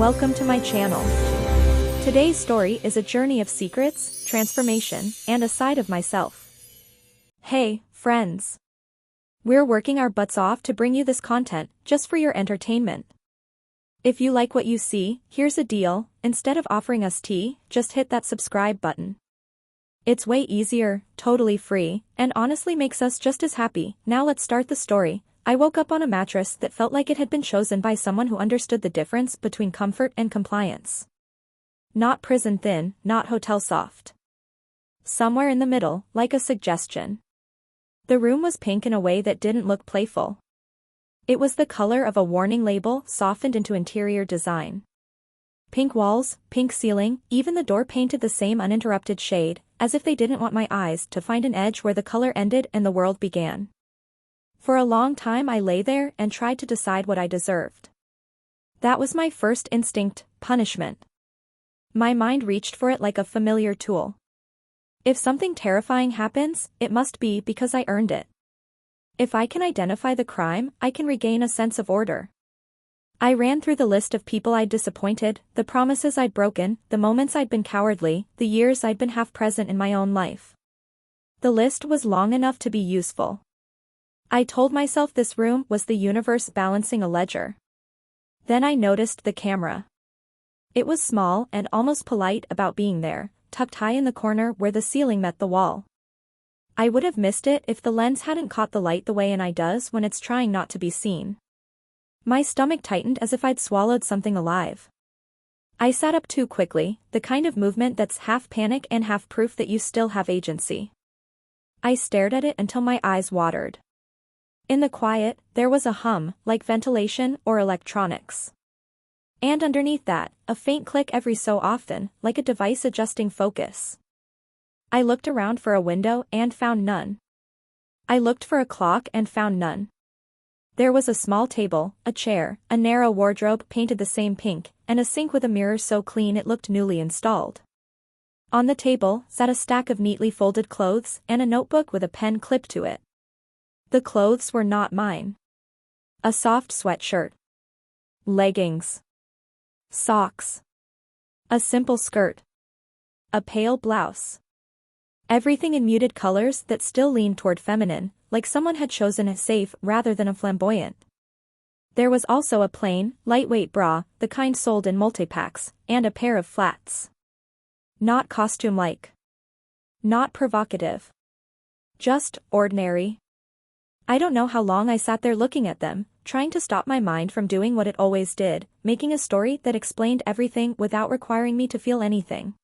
welcome to my channel. Today's story is a journey of secrets, transformation, and a side of myself. Hey, friends. We're working our butts off to bring you this content, just for your entertainment. If you like what you see, here's a deal: instead of offering us tea, just hit that subscribe button. It's way easier, totally free, and honestly makes us just as happy. Now let's start the story. I woke up on a mattress that felt like it had been chosen by someone who understood the difference between comfort and compliance. Not prison thin, not hotel soft. Somewhere in the middle, like a suggestion. The room was pink in a way that didn't look playful. It was the color of a warning label softened into interior design. Pink walls, pink ceiling, even the door painted the same uninterrupted shade, as if they didn't want my eyes to find an edge where the color ended and the world began. For a long time I lay there and tried to decide what I deserved. That was my first instinct: punishment. My mind reached for it like a familiar tool. If something terrifying happens, it must be because I earned it. If I can identify the crime, I can regain a sense of order. I ran through the list of people I'd disappointed, the promises I'd broken, the moments I'd been cowardly, the years I'd been half present in my own life. The list was long enough to be useful. I told myself this room was the universe balancing a ledger. Then I noticed the camera. It was small and almost polite about being there, tucked high in the corner where the ceiling met the wall. I would have missed it if the lens hadn't caught the light the way an eye does when it's trying not to be seen. My stomach tightened as if I'd swallowed something alive. I sat up too quickly, the kind of movement that's half panic and half proof that you still have agency. I stared at it until my eyes watered. In the quiet, there was a hum, like ventilation or electronics. And underneath that, a faint click every so often, like a device adjusting focus. I looked around for a window and found none. I looked for a clock and found none. There was a small table, a chair, a narrow wardrobe painted the same pink, and a sink with a mirror so clean it looked newly installed. On the table sat a stack of neatly folded clothes and a notebook with a pen clipped to it. The clothes were not mine. A soft sweatshirt. Leggings. Socks. A simple skirt. A pale blouse. Everything in muted colors that still leaned toward feminine, like someone had chosen a safe rather than a flamboyant. There was also a plain, lightweight bra, the kind sold in multi-packs, and a pair of flats. Not costume-like. Not provocative. Just ordinary. I don't know how long I sat there looking at them, trying to stop my mind from doing what it always did, making a story that explained everything without requiring me to feel anything.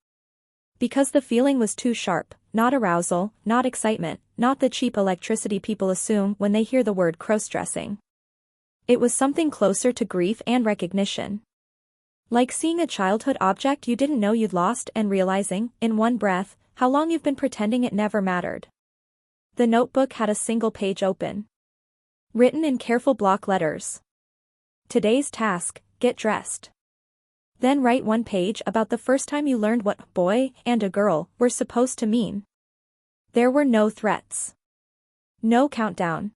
Because the feeling was too sharp, not arousal, not excitement, not the cheap electricity people assume when they hear the word crossdressing. It was something closer to grief and recognition. Like seeing a childhood object you didn't know you'd lost and realizing, in one breath, how long you've been pretending it never mattered. The notebook had a single page open. Written in careful block letters. Today's task: get dressed. Then write one page about the first time you learned what boy and a girl were supposed to mean. There were no threats. No countdown.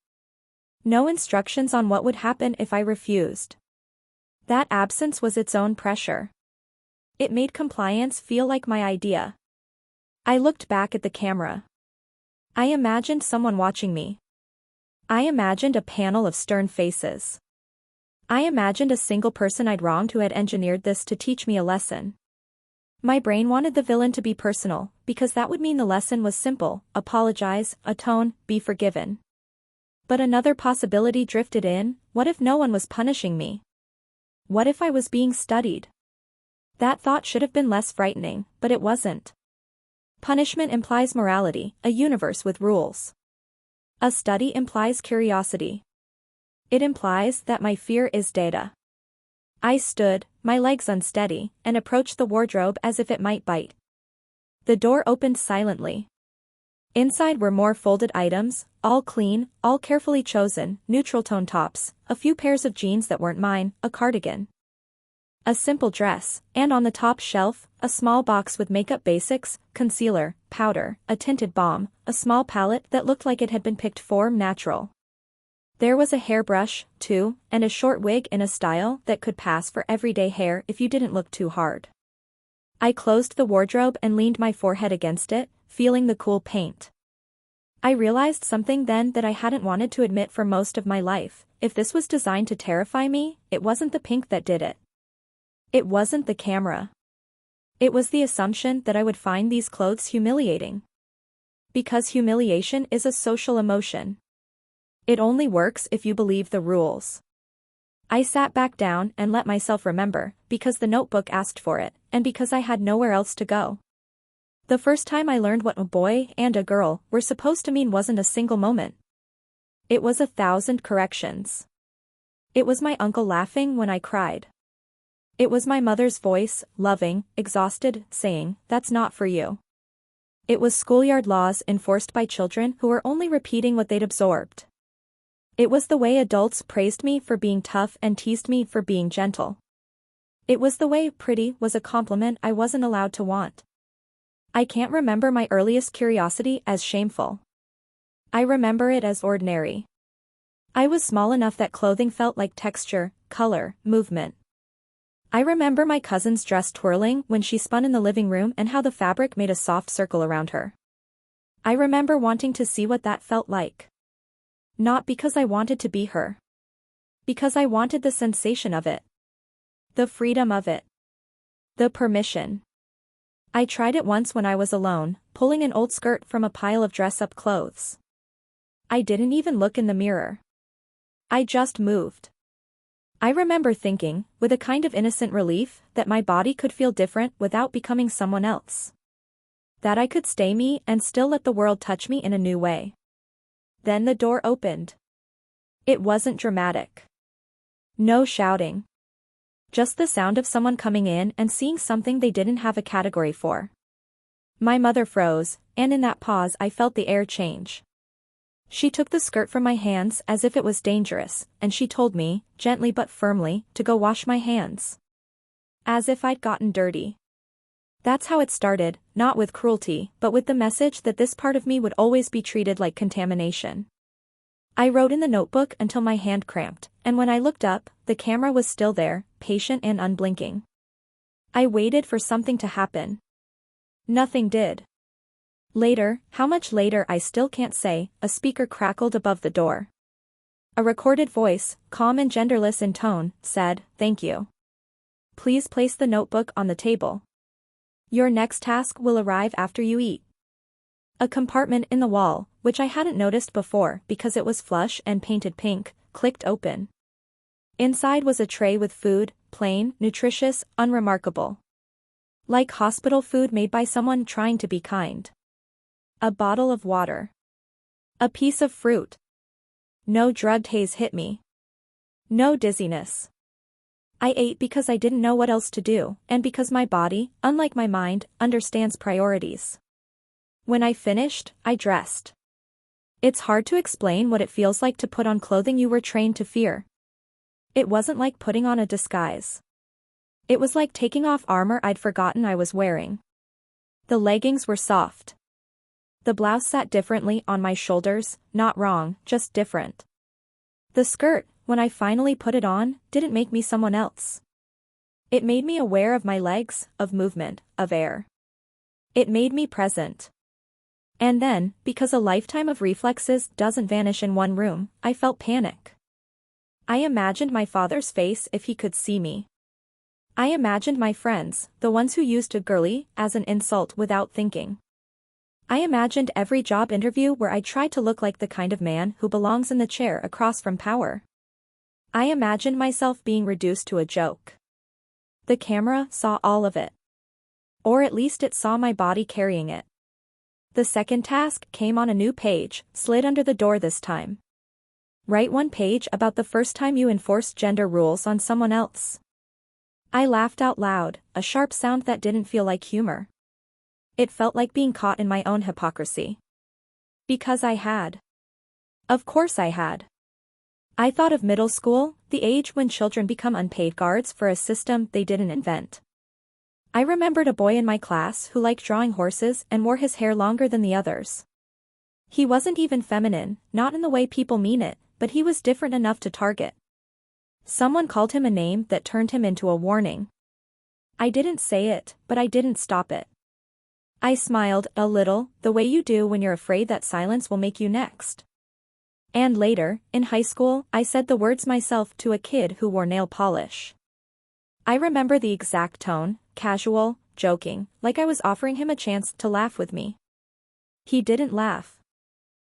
No instructions on what would happen if I refused. That absence was its own pressure. It made compliance feel like my idea. I looked back at the camera. I imagined someone watching me. I imagined a panel of stern faces. I imagined a single person I'd wronged who had engineered this to teach me a lesson. My brain wanted the villain to be personal, because that would mean the lesson was simple: apologize, atone, be forgiven. But another possibility drifted in: what if no one was punishing me? What if I was being studied? That thought should have been less frightening, but it wasn't. Punishment implies morality, a universe with rules. A study implies curiosity. It implies that my fear is data. I stood, my legs unsteady, and approached the wardrobe as if it might bite. The door opened silently. Inside were more folded items, all clean, all carefully chosen, neutral tone tops, a few pairs of jeans that weren't mine, a cardigan. A simple dress, and on the top shelf, a small box with makeup basics, concealer, powder, a tinted balm, a small palette that looked like it had been picked for natural. There was a hairbrush, too, and a short wig in a style that could pass for everyday hair if you didn't look too hard. I closed the wardrobe and leaned my forehead against it, feeling the cool paint. I realized something then that I hadn't wanted to admit for most of my life. If this was designed to terrify me, it wasn't the pink that did it. It wasn't the camera. It was the assumption that I would find these clothes humiliating. Because humiliation is a social emotion. It only works if you believe the rules. I sat back down and let myself remember, because the notebook asked for it, and because I had nowhere else to go. The first time I learned what a boy and a girl were supposed to mean wasn't a single moment. It was 1,000 corrections. It was my uncle laughing when I cried. It was my mother's voice, loving, exhausted, saying, "That's not for you." It was schoolyard laws enforced by children who were only repeating what they'd absorbed. It was the way adults praised me for being tough and teased me for being gentle. It was the way pretty was a compliment I wasn't allowed to want. I can't remember my earliest curiosity as shameful. I remember it as ordinary. I was small enough that clothing felt like texture, color, movement. I remember my cousin's dress twirling when she spun in the living room and how the fabric made a soft circle around her. I remember wanting to see what that felt like. Not because I wanted to be her. Because I wanted the sensation of it. The freedom of it. The permission. I tried it once when I was alone, pulling an old skirt from a pile of dress-up clothes. I didn't even look in the mirror. I just moved. I remember thinking, with a kind of innocent relief, that my body could feel different without becoming someone else. That I could stay me and still let the world touch me in a new way. Then the door opened. It wasn't dramatic. No shouting. Just the sound of someone coming in and seeing something they didn't have a category for. My mother froze, and in that pause I felt the air change. She took the skirt from my hands as if it was dangerous, and she told me, gently but firmly, to go wash my hands. As if I'd gotten dirty. That's how it started, not with cruelty, but with the message that this part of me would always be treated like contamination. I wrote in the notebook until my hand cramped, and when I looked up, the camera was still there, patient and unblinking. I waited for something to happen. Nothing did. Later, how much later I still can't say, a speaker crackled above the door. A recorded voice, calm and genderless in tone, said, "Thank you. Please place the notebook on the table. Your next task will arrive after you eat." A compartment in the wall, which I hadn't noticed before because it was flush and painted pink, clicked open. Inside was a tray with food, plain, nutritious, unremarkable. Like hospital food made by someone trying to be kind. A bottle of water. A piece of fruit. No drugged haze hit me. No dizziness. I ate because I didn't know what else to do, and because my body, unlike my mind, understands priorities. When I finished, I dressed. It's hard to explain what it feels like to put on clothing you were trained to fear. It wasn't like putting on a disguise. It was like taking off armor I'd forgotten I was wearing. The leggings were soft. The blouse sat differently on my shoulders, not wrong, just different. The skirt, when I finally put it on, didn't make me someone else. It made me aware of my legs, of movement, of air. It made me present. And then, because a lifetime of reflexes doesn't vanish in one room, I felt panic. I imagined my father's face if he could see me. I imagined my friends, the ones who used to girly as an insult without thinking. I imagined every job interview where I tried to look like the kind of man who belongs in the chair across from power. I imagined myself being reduced to a joke. The camera saw all of it. Or at least it saw my body carrying it. The second task came on a new page, slid under the door this time. Write one page about the first time you enforced gender rules on someone else. I laughed out loud, a sharp sound that didn't feel like humor. It felt like being caught in my own hypocrisy. Because I had. Of course I had. I thought of middle school, the age when children become unpaid guards for a system they didn't invent. I remembered a boy in my class who liked drawing horses and wore his hair longer than the others. He wasn't even feminine, not in the way people mean it, but he was different enough to target. Someone called him a name that turned him into a warning. I didn't say it, but I didn't stop it. I smiled, a little, the way you do when you're afraid that silence will make you next. And later, in high school, I said the words myself to a kid who wore nail polish. I remember the exact tone, casual, joking, like I was offering him a chance to laugh with me. He didn't laugh.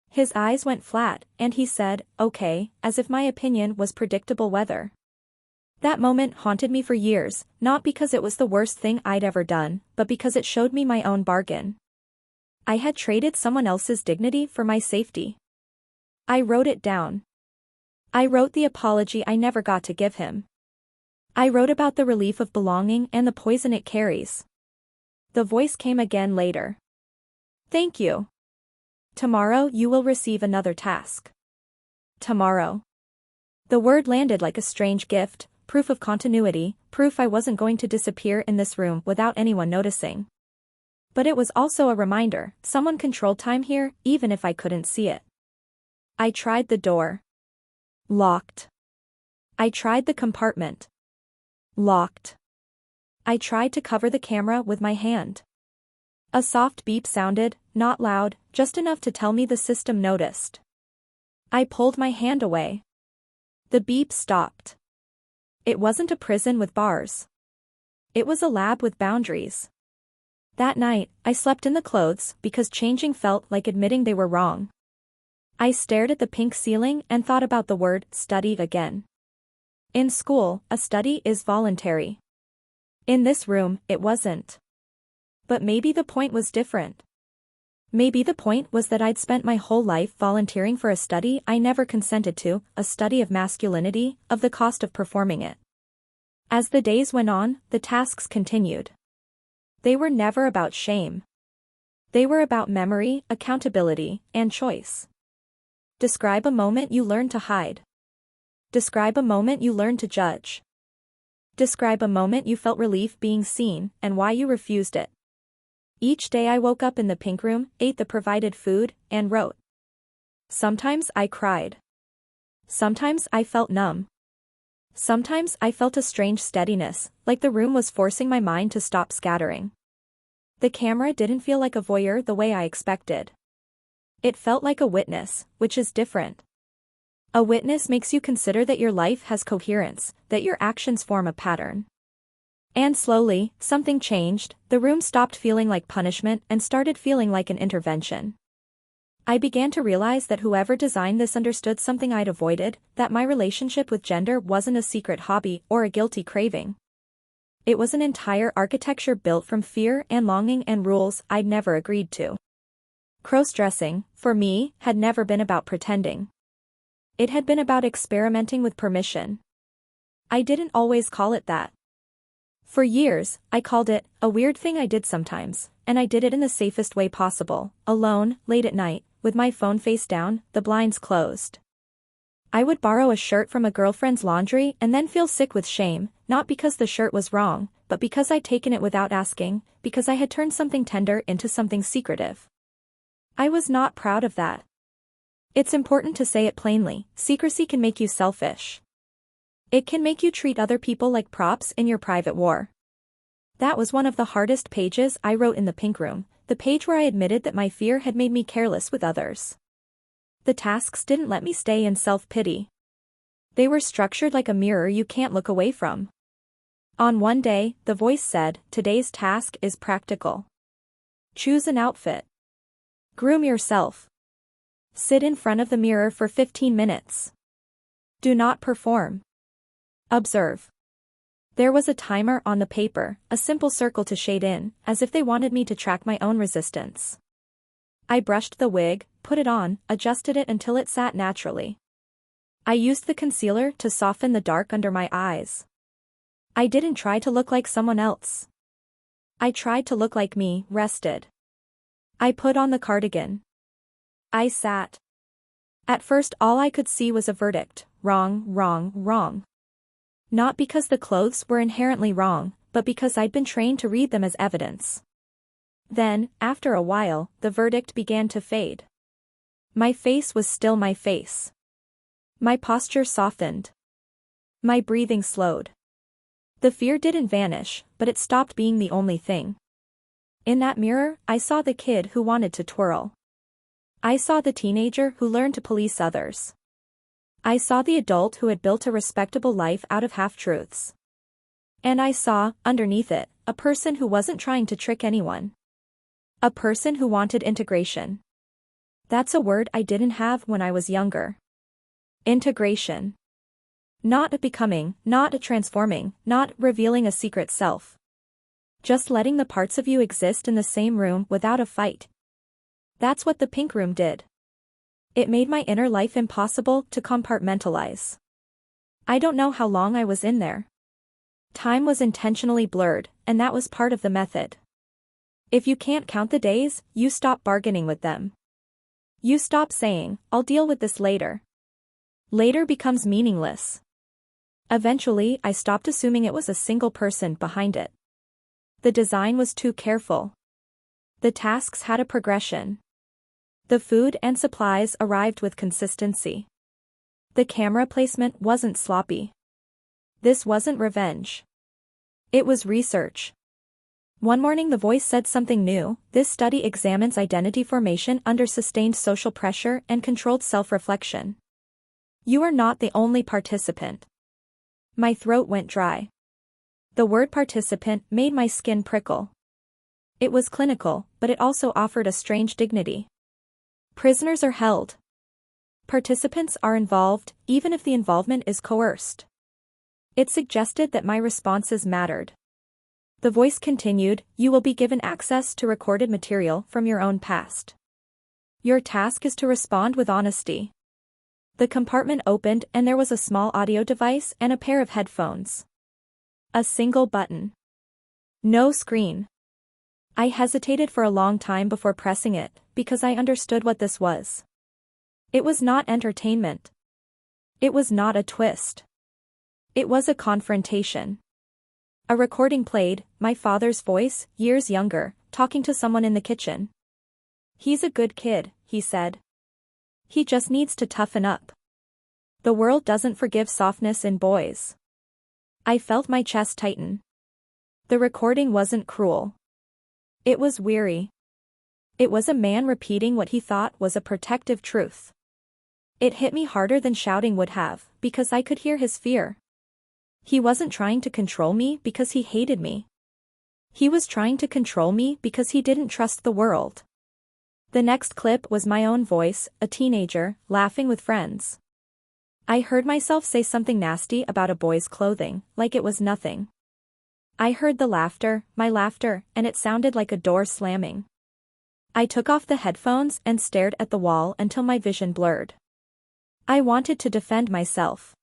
His eyes went flat, and he said, "Okay," as if my opinion was predictable weather. That moment haunted me for years, not because it was the worst thing I'd ever done, but because it showed me my own bargain. I had traded someone else's dignity for my safety. I wrote it down. I wrote the apology I never got to give him. I wrote about the relief of belonging and the poison it carries. The voice came again later. "Thank you. Tomorrow you will receive another task." Tomorrow. The word landed like a strange gift, proof of continuity, proof I wasn't going to disappear in this room without anyone noticing. But it was also a reminder, someone controlled time here, even if I couldn't see it. I tried the door. Locked. I tried the compartment. Locked. I tried to cover the camera with my hand. A soft beep sounded, not loud, just enough to tell me the system noticed. I pulled my hand away. The beep stopped. It wasn't a prison with bars. It was a lab with boundaries. That night, I slept in the clothes because changing felt like admitting they were wrong. I stared at the pink ceiling and thought about the word study again. In school, a study is voluntary. In this room, it wasn't. But maybe the point was different. Maybe the point was that I'd spent my whole life volunteering for a study I never consented to, a study of masculinity, of the cost of performing it. As the days went on, the tasks continued. They were never about shame. They were about memory, accountability, and choice. Describe a moment you learned to hide. Describe a moment you learned to judge. Describe a moment you felt relief being seen, and why you refused it. Each day I woke up in the pink room, ate the provided food, and wrote. Sometimes I cried. Sometimes I felt numb. Sometimes I felt a strange steadiness, like the room was forcing my mind to stop scattering. The camera didn't feel like a voyeur the way I expected. It felt like a witness, which is different. A witness makes you consider that your life has coherence, that your actions form a pattern. And slowly, something changed, the room stopped feeling like punishment and started feeling like an intervention. I began to realize that whoever designed this understood something I'd avoided, that my relationship with gender wasn't a secret hobby or a guilty craving. It was an entire architecture built from fear and longing and rules I'd never agreed to. Crossdressing, for me, had never been about pretending. It had been about experimenting with permission. I didn't always call it that. For years, I called it a weird thing I did sometimes, and I did it in the safest way possible, alone, late at night, with my phone face down, the blinds closed. I would borrow a shirt from a girlfriend's laundry and then feel sick with shame, not because the shirt was wrong, but because I'd taken it without asking, because I had turned something tender into something secretive. I was not proud of that. It's important to say it plainly, secrecy can make you selfish. It can make you treat other people like props in your private war. That was one of the hardest pages I wrote in the pink room, the page where I admitted that my fear had made me careless with others. The tasks didn't let me stay in self-pity. They were structured like a mirror you can't look away from. On one day, the voice said, "Today's task is practical. Choose an outfit. Groom yourself. Sit in front of the mirror for 15 minutes. Do not perform. Observe." There was a timer on the paper, a simple circle to shade in, as if they wanted me to track my own resistance. I brushed the wig, put it on, adjusted it until it sat naturally. I used the concealer to soften the dark under my eyes. I didn't try to look like someone else. I tried to look like me, rested. I put on the cardigan. I sat. At first all I could see was a verdict, wrong, wrong, wrong. Not because the clothes were inherently wrong, but because I'd been trained to read them as evidence. Then, after a while, the verdict began to fade. My face was still my face. My posture softened. My breathing slowed. The fear didn't vanish, but it stopped being the only thing. In that mirror, I saw the kid who wanted to twirl. I saw the teenager who learned to police others. I saw the adult who had built a respectable life out of half-truths. And I saw, underneath it, a person who wasn't trying to trick anyone. A person who wanted integration. That's a word I didn't have when I was younger. Integration. Not a becoming, not a transforming, not revealing a secret self. Just letting the parts of you exist in the same room without a fight. That's what the pink room did. It made my inner life impossible to compartmentalize. I don't know how long I was in there. Time was intentionally blurred, and that was part of the method. If you can't count the days, you stop bargaining with them. You stop saying, "I'll deal with this later." Later becomes meaningless. Eventually, I stopped assuming it was a single person behind it. The design was too careful. The tasks had a progression. The food and supplies arrived with consistency. The camera placement wasn't sloppy. This wasn't revenge. It was research. One morning the voice said something new. This study examines identity formation under sustained social pressure and controlled self-reflection. You are not the only participant. My throat went dry. The word participant made my skin prickle. It was clinical, but it also offered a strange dignity. Prisoners are held. Participants are involved, even if the involvement is coerced. It suggested that my responses mattered. The voice continued, "You will be given access to recorded material from your own past. Your task is to respond with honesty." The compartment opened and there was a small audio device and a pair of headphones. A single button. No screen. I hesitated for a long time before pressing it, because I understood what this was. It was not entertainment. It was not a twist. It was a confrontation. A recording played, my father's voice, years younger, talking to someone in the kitchen. "He's a good kid," he said. "He just needs to toughen up. The world doesn't forgive softness in boys." I felt my chest tighten. The recording wasn't cruel. It was weary. It was a man repeating what he thought was a protective truth. It hit me harder than shouting would have, because I could hear his fear. He wasn't trying to control me because he hated me. He was trying to control me because he didn't trust the world. The next clip was my own voice, a teenager, laughing with friends. I heard myself say something nasty about a boy's clothing, like it was nothing. I heard the laughter, my laughter, and it sounded like a door slamming. I took off the headphones and stared at the wall until my vision blurred. I wanted to defend myself.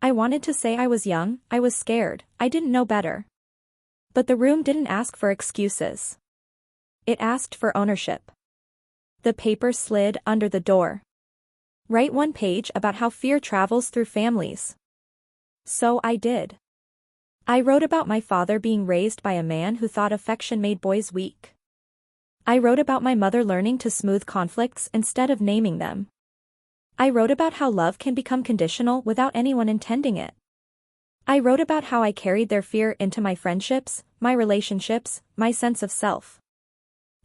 I wanted to say I was young, I was scared, I didn't know better. But the room didn't ask for excuses. It asked for ownership. The paper slid under the door. Write one page about how fear travels through families. So I did. I wrote about my father being raised by a man who thought affection made boys weak. I wrote about my mother learning to smooth conflicts instead of naming them. I wrote about how love can become conditional without anyone intending it. I wrote about how I carried their fear into my friendships, my relationships, my sense of self.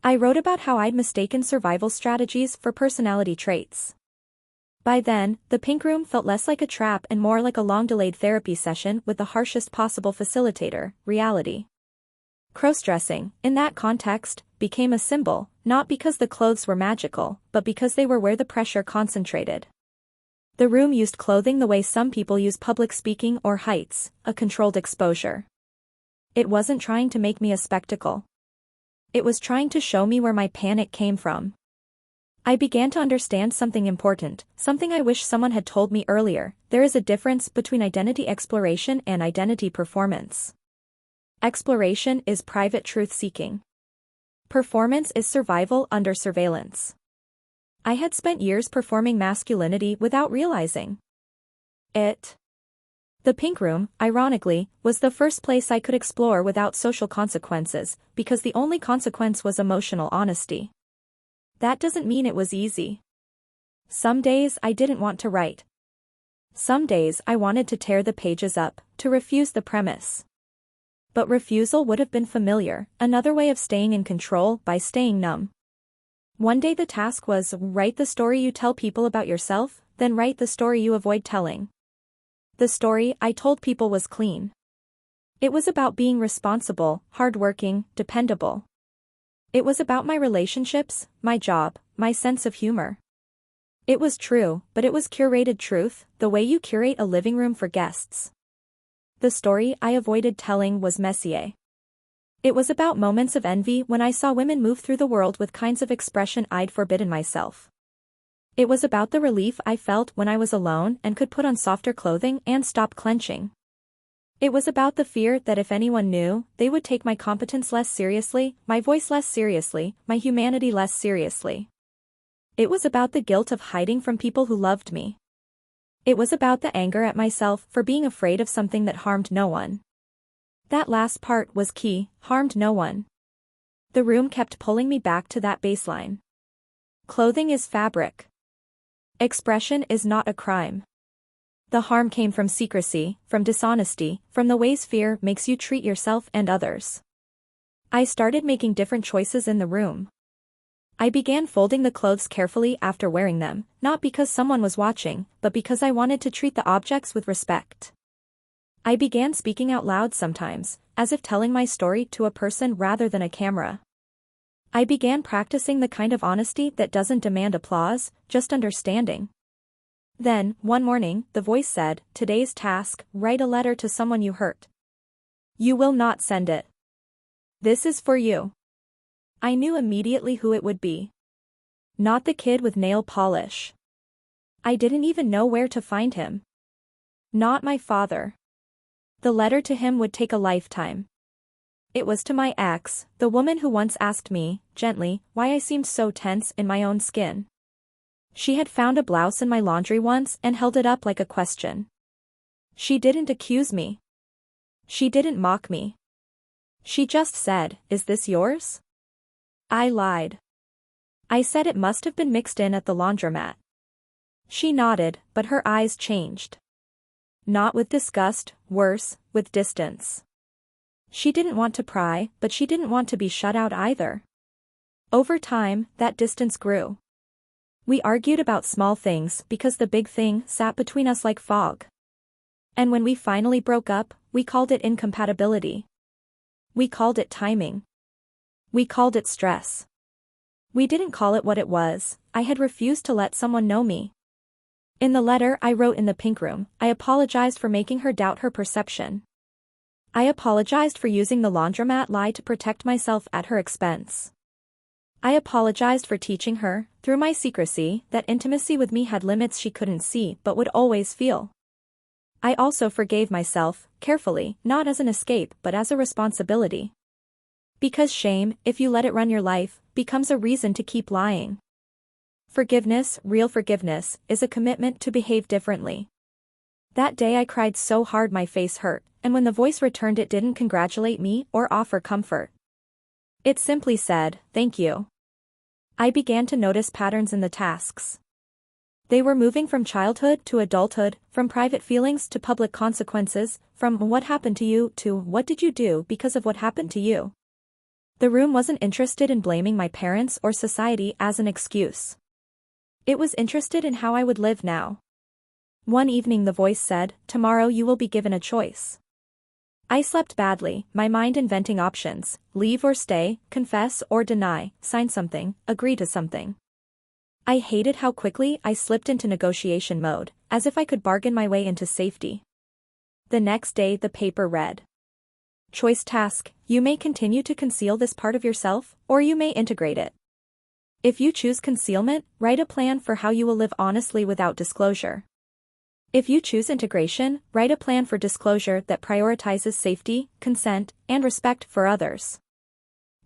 I wrote about how I'd mistaken survival strategies for personality traits. By then, the pink room felt less like a trap and more like a long-delayed therapy session with the harshest possible facilitator, reality. Crossdressing, in that context, became a symbol, not because the clothes were magical, but because they were where the pressure concentrated. The room used clothing the way some people use public speaking or heights, a controlled exposure. It wasn't trying to make me a spectacle. It was trying to show me where my panic came from. I began to understand something important, something I wish someone had told me earlier. There is a difference between identity exploration and identity performance. Exploration is private truth-seeking. Performance is survival under surveillance. I had spent years performing masculinity without realizing it. The pink room, ironically, was the first place I could explore without social consequences, because the only consequence was emotional honesty. That doesn't mean it was easy. Some days I didn't want to write. Some days I wanted to tear the pages up, to refuse the premise. But refusal would have been familiar, another way of staying in control by staying numb. One day the task was, write the story you tell people about yourself, then write the story you avoid telling. The story I told people was clean. It was about being responsible, hardworking, dependable. It was about my relationships, my job, my sense of humor. It was true, but it was curated truth, the way you curate a living room for guests. The story I avoided telling was messier. It was about moments of envy when I saw women move through the world with kinds of expression I'd forbidden myself. It was about the relief I felt when I was alone and could put on softer clothing and stop clenching. It was about the fear that if anyone knew, they would take my competence less seriously, my voice less seriously, my humanity less seriously. It was about the guilt of hiding from people who loved me. It was about the anger at myself for being afraid of something that harmed no one. That last part was key, harmed no one. The room kept pulling me back to that baseline. Clothing is fabric. Expression is not a crime. The harm came from secrecy, from dishonesty, from the ways fear makes you treat yourself and others. I started making different choices in the room. I began folding the clothes carefully after wearing them, not because someone was watching, but because I wanted to treat the objects with respect. I began speaking out loud sometimes, as if telling my story to a person rather than a camera. I began practicing the kind of honesty that doesn't demand applause, just understanding. Then, one morning, the voice said, "Today's task, write a letter to someone you hurt. You will not send it. This is for you." I knew immediately who it would be. Not the kid with nail polish. I didn't even know where to find him. Not my father. The letter to him would take a lifetime. It was to my ex, the woman who once asked me, gently, why I seemed so tense in my own skin. She had found a blouse in my laundry once and held it up like a question. She didn't accuse me. She didn't mock me. She just said, "Is this yours?" I lied. I said it must have been mixed in at the laundromat. She nodded, but her eyes changed. Not with disgust, worse, with distance. She didn't want to pry, but she didn't want to be shut out either. Over time, that distance grew. We argued about small things because the big thing sat between us like fog. And when we finally broke up, we called it incompatibility. We called it timing. We called it stress. We didn't call it what it was. I had refused to let someone know me. In the letter I wrote in the pink room, I apologized for making her doubt her perception. I apologized for using the laundromat lie to protect myself at her expense. I apologized for teaching her, through my secrecy, that intimacy with me had limits she couldn't see but would always feel. I also forgave myself, carefully, not as an escape but as a responsibility. Because shame, if you let it run your life, becomes a reason to keep lying. Forgiveness, real forgiveness, is a commitment to behave differently. That day I cried so hard my face hurt, and when the voice returned it didn't congratulate me or offer comfort. It simply said, "Thank you." I began to notice patterns in the tasks. They were moving from childhood to adulthood, from private feelings to public consequences, from what happened to you to what did you do because of what happened to you. The room wasn't interested in blaming my parents or society as an excuse. It was interested in how I would live now. One evening the voice said, "Tomorrow you will be given a choice." I slept badly, my mind inventing options, leave or stay, confess or deny, sign something, agree to something. I hated how quickly I slipped into negotiation mode, as if I could bargain my way into safety. The next day the paper read. Choice task, you may continue to conceal this part of yourself, or you may integrate it. If you choose concealment, write a plan for how you will live honestly without disclosure. If you choose integration, write a plan for disclosure that prioritizes safety, consent, and respect for others.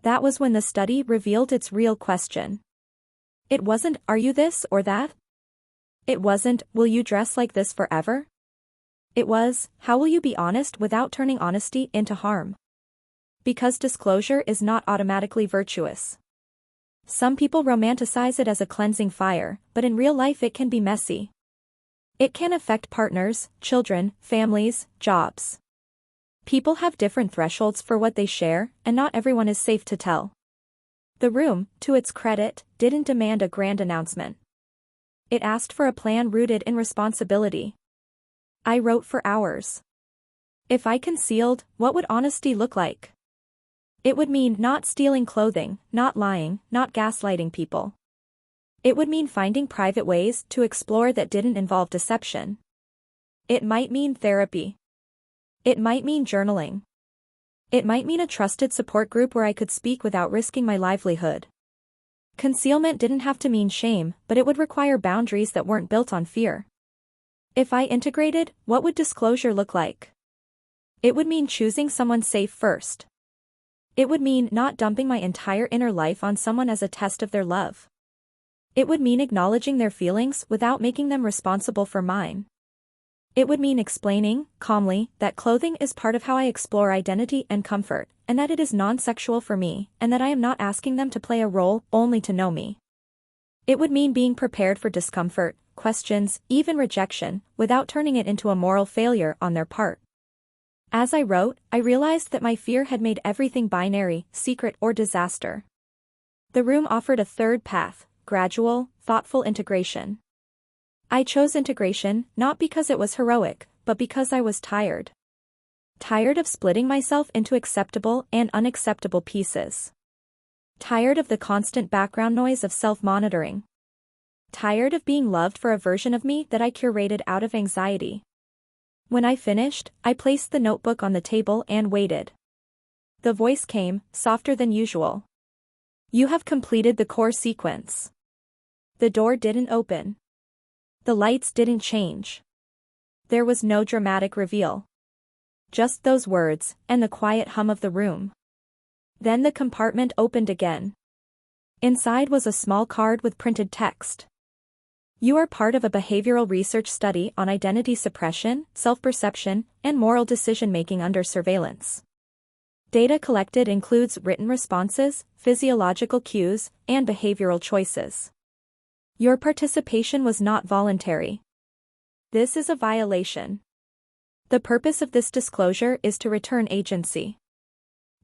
That was when the study revealed its real question. It wasn't, are you this or that? It wasn't, will you dress like this forever? It was, how will you be honest without turning honesty into harm? Because disclosure is not automatically virtuous. Some people romanticize it as a cleansing fire, but in real life it can be messy. It can affect partners, children, families, jobs. People have different thresholds for what they share, and not everyone is safe to tell. The room, to its credit, didn't demand a grand announcement. It asked for a plan rooted in responsibility. I wrote for hours. If I concealed, what would honesty look like? It would mean not stealing clothing, not lying, not gaslighting people. It would mean finding private ways to explore that didn't involve deception. It might mean therapy. It might mean journaling. It might mean a trusted support group where I could speak without risking my livelihood. Concealment didn't have to mean shame, but it would require boundaries that weren't built on fear. If I integrated, what would disclosure look like? It would mean choosing someone safe first. It would mean not dumping my entire inner life on someone as a test of their love. It would mean acknowledging their feelings without making them responsible for mine. It would mean explaining, calmly, that clothing is part of how I explore identity and comfort, and that it is non-sexual for me, and that I am not asking them to play a role only to know me. It would mean being prepared for discomfort, questions, even rejection, without turning it into a moral failure on their part. As I wrote, I realized that my fear had made everything binary, secret or disaster. The room offered a third path, gradual, thoughtful integration. I chose integration, not because it was heroic, but because I was tired. Tired of splitting myself into acceptable and unacceptable pieces. Tired of the constant background noise of self-monitoring. Tired of being loved for a version of me that I curated out of anxiety. When I finished, I placed the notebook on the table and waited. The voice came, softer than usual. You have completed the core sequence. The door didn't open. The lights didn't change. There was no dramatic reveal. Just those words, and the quiet hum of the room. Then the compartment opened again. Inside was a small card with printed text. You are part of a behavioral research study on identity suppression, self-perception, and moral decision-making under surveillance. Data collected includes written responses, physiological cues, and behavioral choices. Your participation was not voluntary. This is a violation. The purpose of this disclosure is to return agency.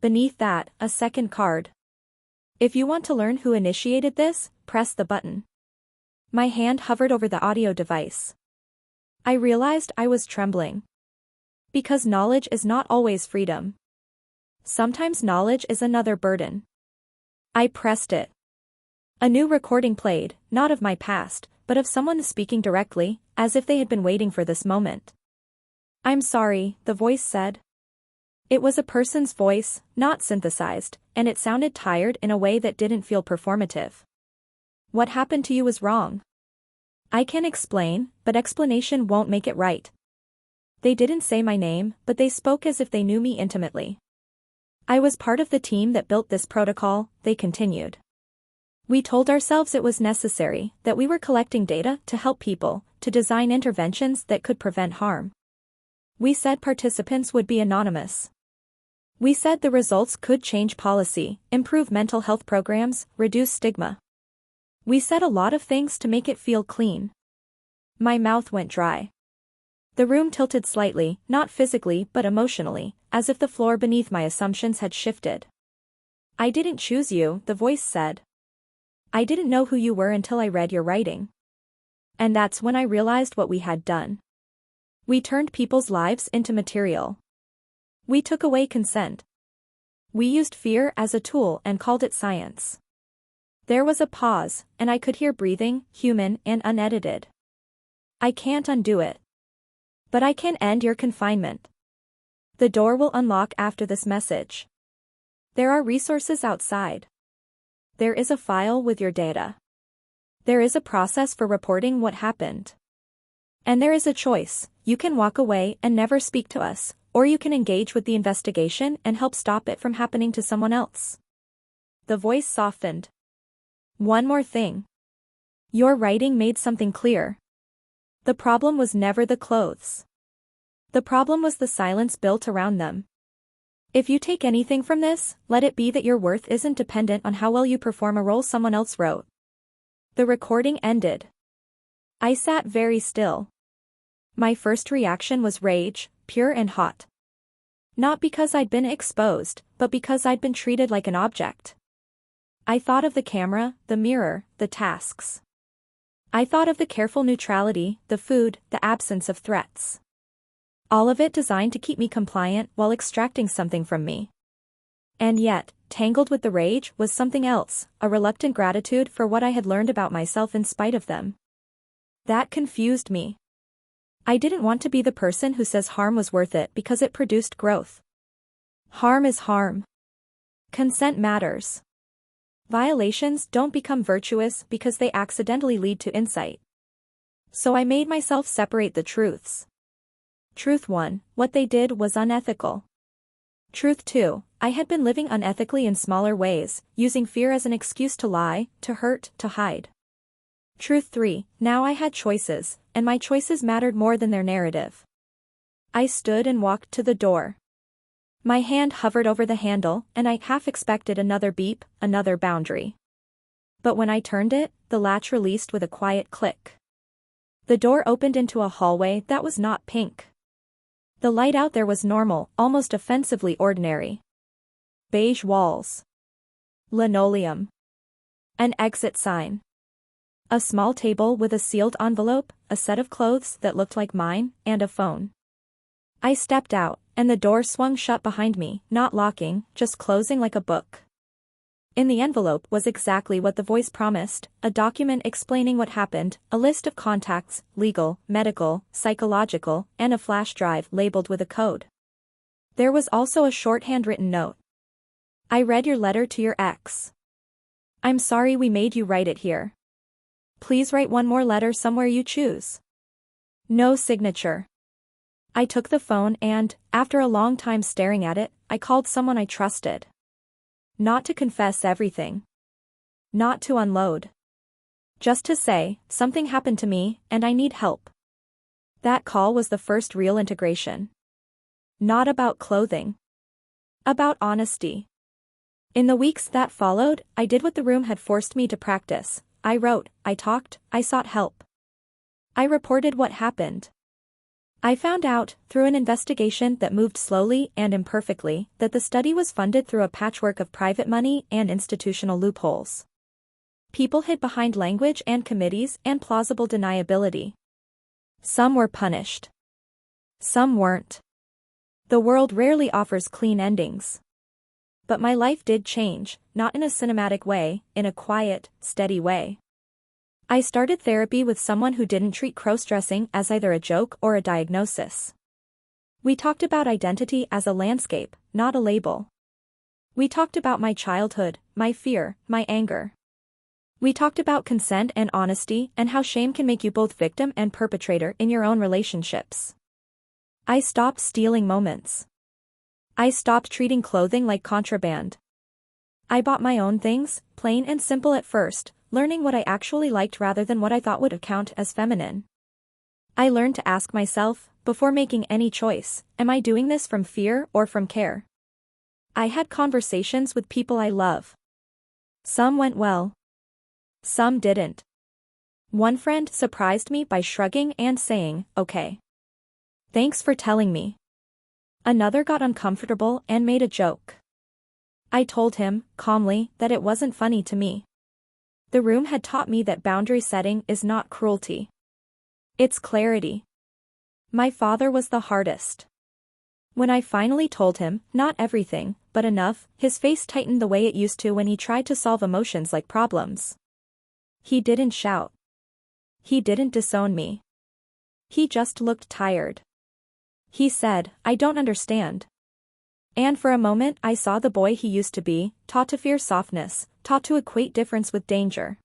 Beneath that, a second card. If you want to learn who initiated this, press the button. My hand hovered over the audio device. I realized I was trembling. Because knowledge is not always freedom. Sometimes knowledge is another burden. I pressed it. A new recording played, not of my past, but of someone speaking directly, as if they had been waiting for this moment. I'm sorry, the voice said. It was a person's voice, not synthesized, and it sounded tired in a way that didn't feel performative. What happened to you was wrong. I can explain, but explanation won't make it right. They didn't say my name, but they spoke as if they knew me intimately. I was part of the team that built this protocol, they continued. We told ourselves it was necessary, that we were collecting data to help people, to design interventions that could prevent harm. We said participants would be anonymous. We said the results could change policy, improve mental health programs, reduce stigma. We said a lot of things to make it feel clean. My mouth went dry. The room tilted slightly, not physically but emotionally, as if the floor beneath my assumptions had shifted. I didn't choose you, the voice said. I didn't know who you were until I read your writing. And that's when I realized what we had done. We turned people's lives into material. We took away consent. We used fear as a tool and called it science. There was a pause, and I could hear breathing, human and unedited. I can't undo it. But I can end your confinement. The door will unlock after this message. There are resources outside. There is a file with your data. There is a process for reporting what happened. And there is a choice: you can walk away and never speak to us, or you can engage with the investigation and help stop it from happening to someone else. The voice softened. One more thing. Your writing made something clear. The problem was never the clothes. The problem was the silence built around them. If you take anything from this, let it be that your worth isn't dependent on how well you perform a role someone else wrote. The recording ended. I sat very still. My first reaction was rage, pure and hot. Not because I'd been exposed, but because I'd been treated like an object. I thought of the camera, the mirror, the tasks. I thought of the careful neutrality, the food, the absence of threats. All of it designed to keep me compliant while extracting something from me. And yet, tangled with the rage was something else, a reluctant gratitude for what I had learned about myself in spite of them. That confused me. I didn't want to be the person who says harm was worth it because it produced growth. Harm is harm. Consent matters. Violations don't become virtuous because they accidentally lead to insight. So I made myself separate the truths. Truth 1, what they did was unethical. Truth 2, I had been living unethically in smaller ways, using fear as an excuse to lie, to hurt, to hide. Truth 3, now I had choices, and my choices mattered more than their narrative. I stood and walked to the door. My hand hovered over the handle, and I half expected another beep, another boundary. But when I turned it, the latch released with a quiet click. The door opened into a hallway that was not pink. The light out there was normal, almost offensively ordinary. Beige walls. Linoleum. An exit sign. A small table with a sealed envelope, a set of clothes that looked like mine, and a phone. I stepped out, and the door swung shut behind me, not locking, just closing like a book. In the envelope was exactly what the voice promised, a document explaining what happened, a list of contacts, legal, medical, psychological, and a flash drive labeled with a code. There was also a short handwritten note. I read your letter to your ex. I'm sorry we made you write it here. Please write one more letter somewhere you choose. No signature. I took the phone and, after a long time staring at it, I called someone I trusted. Not to confess everything. Not to unload. Just to say, something happened to me, and I need help. That call was the first real integration. Not about clothing. About honesty. In the weeks that followed, I did what the room had forced me to practice. I wrote, I talked, I sought help. I reported what happened. I found out, through an investigation that moved slowly and imperfectly, that the study was funded through a patchwork of private money and institutional loopholes. People hid behind language and committees and plausible deniability. Some were punished. Some weren't. The world rarely offers clean endings. But my life did change, not in a cinematic way, in a quiet, steady way. I started therapy with someone who didn't treat crossdressing as either a joke or a diagnosis. We talked about identity as a landscape, not a label. We talked about my childhood, my fear, my anger. We talked about consent and honesty and how shame can make you both victim and perpetrator in your own relationships. I stopped stealing moments. I stopped treating clothing like contraband. I bought my own things, plain and simple at first, learning what I actually liked rather than what I thought would count as feminine. I learned to ask myself, before making any choice, am I doing this from fear or from care? I had conversations with people I love. Some went well. Some didn't. One friend surprised me by shrugging and saying, okay. Thanks for telling me. Another got uncomfortable and made a joke. I told him, calmly, that it wasn't funny to me. The room had taught me that boundary setting is not cruelty. It's clarity. My father was the hardest. When I finally told him, not everything, but enough, his face tightened the way it used to when he tried to solve emotions like problems. He didn't shout. He didn't disown me. He just looked tired. He said, I don't understand. And for a moment I saw the boy he used to be, taught to fear softness, taught to equate difference with danger.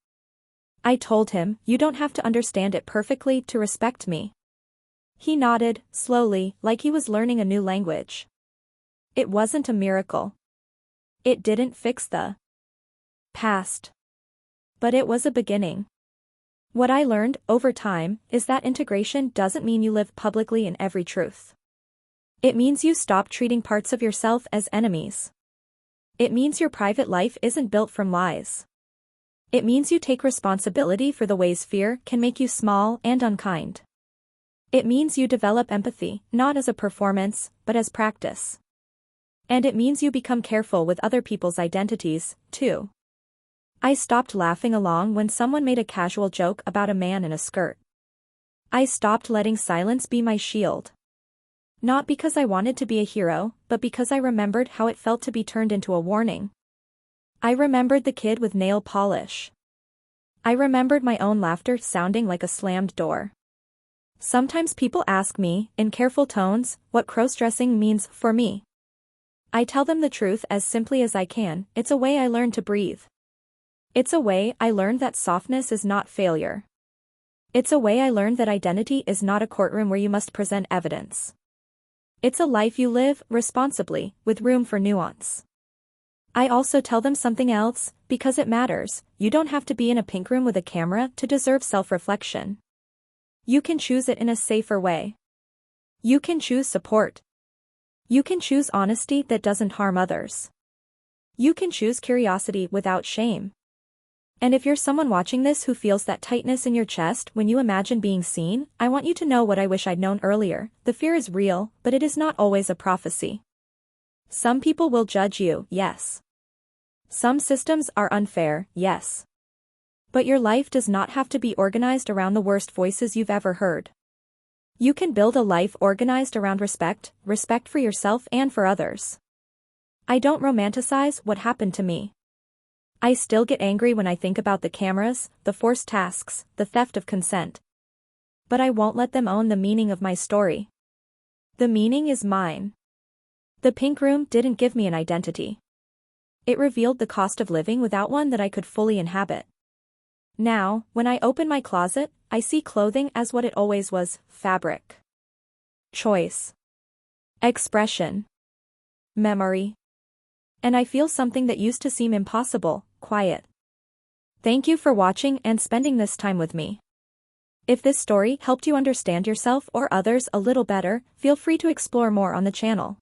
I told him, you don't have to understand it perfectly to respect me. He nodded, slowly, like he was learning a new language. It wasn't a miracle. It didn't fix the past. But it was a beginning. What I learned, over time, is that integration doesn't mean you live publicly in every truth. It means you stop treating parts of yourself as enemies. It means your private life isn't built from lies. It means you take responsibility for the ways fear can make you small and unkind. It means you develop empathy, not as a performance, but as practice. And it means you become careful with other people's identities, too. I stopped laughing along when someone made a casual joke about a man in a skirt. I stopped letting silence be my shield. Not because I wanted to be a hero, but because I remembered how it felt to be turned into a warning. I remembered the kid with nail polish. I remembered my own laughter sounding like a slammed door. Sometimes people ask me, in careful tones, what crossdressing means for me. I tell them the truth as simply as I can. It's a way I learned to breathe. It's a way I learned that softness is not failure. It's a way I learned that identity is not a courtroom where you must present evidence. It's a life you live, responsibly, with room for nuance. I also tell them something else, because it matters. You don't have to be in a pink room with a camera to deserve self-reflection. You can choose it in a safer way. You can choose support. You can choose honesty that doesn't harm others. You can choose curiosity without shame. And if you're someone watching this who feels that tightness in your chest when you imagine being seen, I want you to know what I wish I'd known earlier. The fear is real, but it is not always a prophecy. Some people will judge you, yes. Some systems are unfair, yes. But your life does not have to be organized around the worst voices you've ever heard. You can build a life organized around respect for yourself and for others. I don't romanticize what happened to me. I still get angry when I think about the cameras, the forced tasks, the theft of consent. But I won't let them own the meaning of my story. The meaning is mine. The pink room didn't give me an identity. It revealed the cost of living without one that I could fully inhabit. Now, when I open my closet, I see clothing as what it always was: fabric, choice, expression, memory. And I feel something that used to seem impossible: quiet. Thank you for watching and spending this time with me. If this story helped you understand yourself or others a little better, feel free to explore more on the channel.